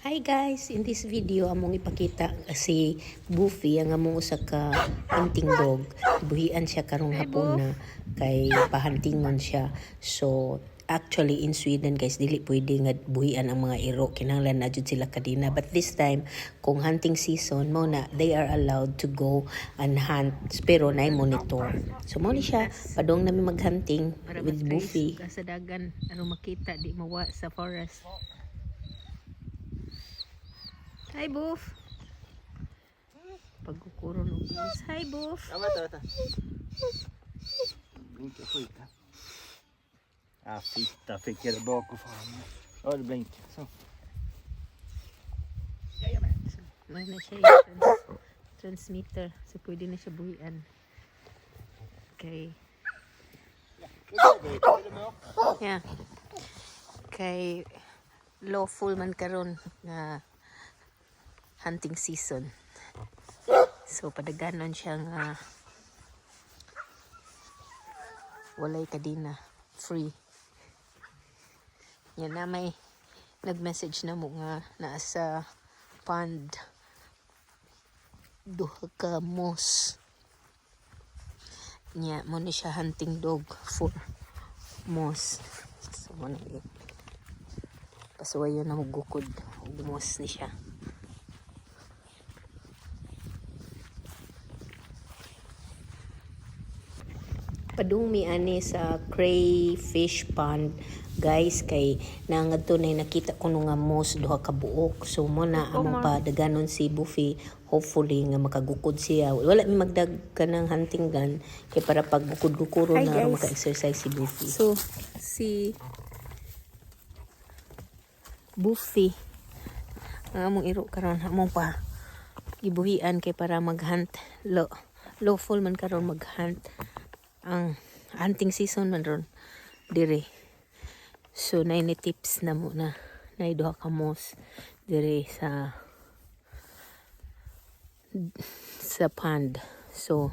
Hi guys, in this video among ipakita si Buffy ang among usa ka hunting dog. Buhian siya karong hapuna kay pahantingon siya. So actually in Sweden guys dili pwede nga buhian ang mga iro, kinahanglan na jud sila kadina. But this time kung hunting season mo na they are allowed to go and hunt pero nay monitor. So mo ni siya padong nami maghunting with Buffy. Sa dagan aron makita di mawa sa forest. Hi, Boof. Pagkukuro ng bus. Hi, Boof. Vänta. Blinka skjuta. Fitta fick jag det bak och fram. Ja, det blinkar. Så. Jajamän. May na siya yung transmitter. So, pwede na siya buhian. Okay. Yeah. Kay lawful man karon na hunting season. So padaganon siya nga walay kadina, free. Yan na may nag-message na mo nga naa sa pond duha ka moose. Nya mo ni siya hunting dog for moose. So mo na pasuwayo na hugukod ug moose ni siya. Padumi ani sa crayfish pond guys kay nangadto na nakita ko nga moose duha ka buok. So mo na among padaganon si Buffy, hopefully nga makagukod siya. Wala mi magdag kanang hunting gun kay para pag bukod-gukuro na maka-exercise si Buffy. So si Buffy ang among iro karon among pa gibuhian kay para maghunt. Lawful man karon maghunt. Ang hunting season man ron dire. So na ini tips na mo na duha ka moose dire sa pond. So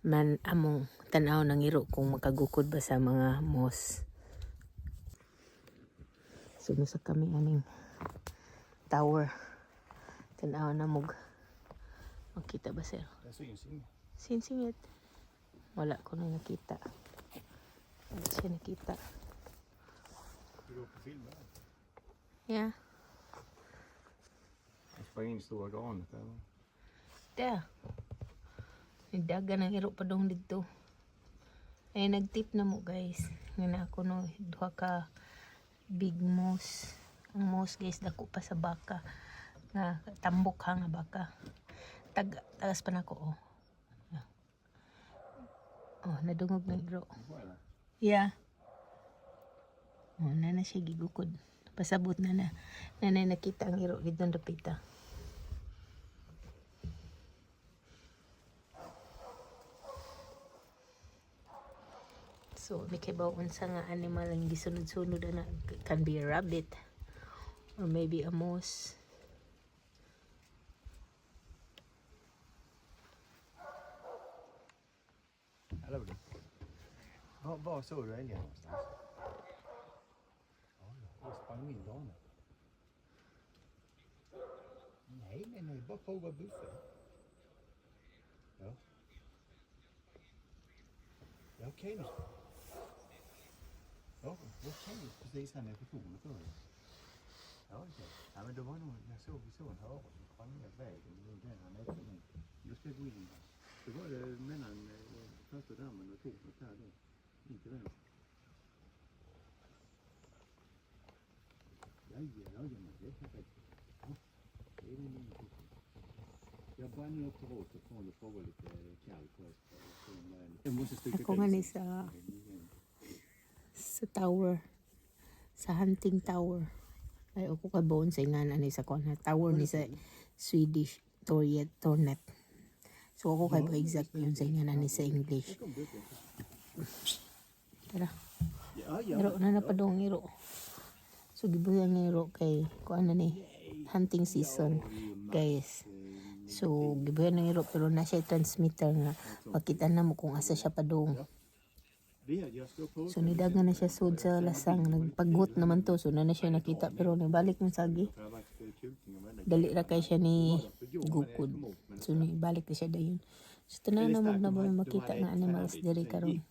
man among tan-aw nang iro kung makagukod ba sa mga moose. So nasa kami aning tower. Tan-aw na mog makita ba sir? Sinsingit. Wala ko na nakita. Wala siya nakita. Ja. Jag sprang in i stora granet eller? Där. Nagdagan ang iro pa dong dito. Ay nagtip na mo guys. Nga na ako no duha ka big moose. Ang moose guys dako pa sa baka. Nga tambok ha nga baka. Tagas pa na ko oh. Oh, nadungog na iro. Yeah. Oh, na siya gigukod. Pasabot na. Nanay nakita ang iro dito ng dapita. So, may kibawon sa nga animal ang gisunod-sunod na can be a rabbit or maybe a moose. Hallå du. Var såg du älgen någonstans? Jag sprang in granen. Nej. Bara fråga Buffy. Ja. Ja, okej nu. Ja, okej. Precis här nere på tornet för dig. Ja, okej. Ja, men det var nog, vi såg en hare som sprang ner vägen. Det var där han äter nu. Nu ska jag gå in där. Det var det mellan första dammen och tornet här då. Inte vänster. Jajamän, det är perfekt. Ja, det är min linje. Jag bara nu upp på rådet och frågar lite kall först. Jag måste stycka Ako nga ni sa tower. Sa hunting tower. Ay ako ka bone sa nga ani sa kon tower ni sa Swedish Tornet. So ako kay ba exact yun sa nga ni sa English. Tara. Iro na napadong iro. So gibuyan ni iro kay kuan na ni hunting season guys. So gibuyan ni iro pero na siya transmitter nga makita na mo kung asa siya padong. So nidagan na siya sud sa lasang, nagpagot naman to, so na siya nakita pero nibalik ng sagi. Dali ra kay siya ni gukod. So nibalik na siya dayon. So tanan na na ba makita nga animals diri karon.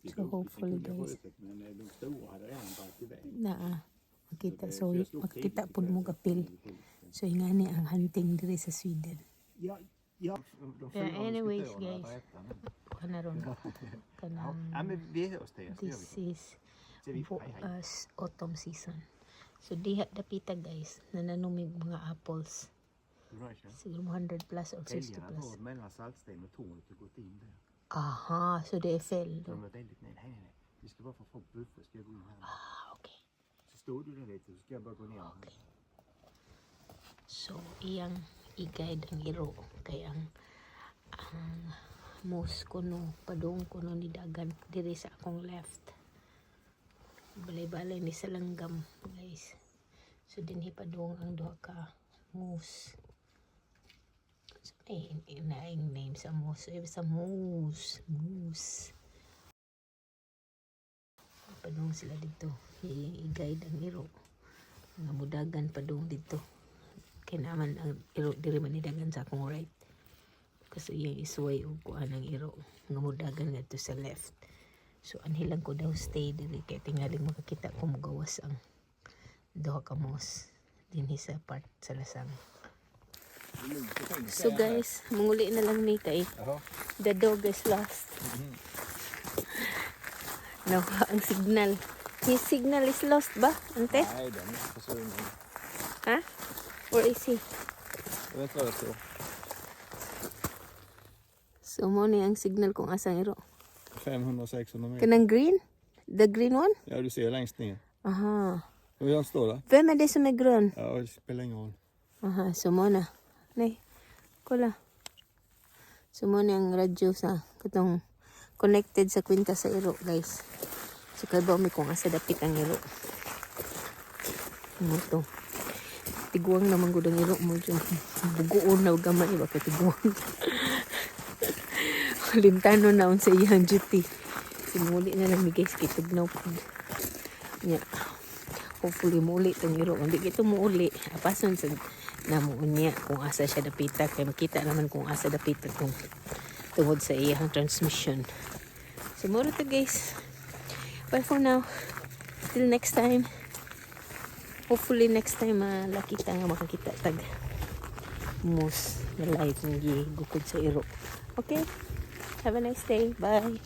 So hopefully guys na makita, so makita pud mo kapil. So ingani ang hunting diri sa Sweden. Ja, Yeah, anyways guys, kana ron kanang Ja, men vi är hos dig. this is autumn season. So diha dapita guys, nananumig mga apples. Siguro 100 plus or 60 plus. Mellan Saltsten och tornet och gått in där. Aha, så det är fäll De då. var väldigt nej. Vi ska bara få folk buffer, ska jag gå in här. Ah, okay. Så står du där lite så ska jag bara gå ner. Okay. So iyang i-guide ang iro kay ang moose kuno padung kuno ni dagan diri sa akong left. Balay-balay ni sa langgam guys. So dinhi padung ang duha ka moose. So, naing name sa moose. So, sa moose. Padung sila dito. I-guide ang iro. Nga mudagan padung dito. Kaya naman ang iro diri man nidagan sa akong right. Kasi yung isway o kuha ng iro. Nga mudagan nga to sa left. So anhilang ko daw stay diri kaya tingaling makakita ko magawas ang duha ka moose dinhi sa part sa lasang. So guys, manguli na lang ni kay the dog is lost. Nawa ang signal. His signal is lost ba, ante? Nej, den är försvunnen. Ha? Where is he? Jag vet vad det står. So mo ni ang signal kung asang iro. 500-600 meter. Kanang green? The green one? Ja, du ser längst ner. Aha. Och jag står där. Vem är det som är grön? Ja, det spelar ingen roll. Aha, so mo na. Nay, kola. So mo ang radyo sa katong connected sa kwinta sa iro, guys. So kay ba mi kung asa dapit ang iro. Mo to. Tiguang naman gud ang iro mo dyan. Buguon na gamay ba kay tiguang. Lintano na sa iyang duty. Simuli na lang mi guys kay tugnaw po. Yeah. Hopefully muli itong iro. Hindi ito muuli. Apason sa namuon niya kung asa siya dapita. Kaya makita naman kung asa dapita itong tungod sa iyang transmission. So muro to guys. Bye for now. Till next time. Hopefully next time lakita nga makakita tag moose na live ng gukod sa iro. Okay? Have a nice day. Bye.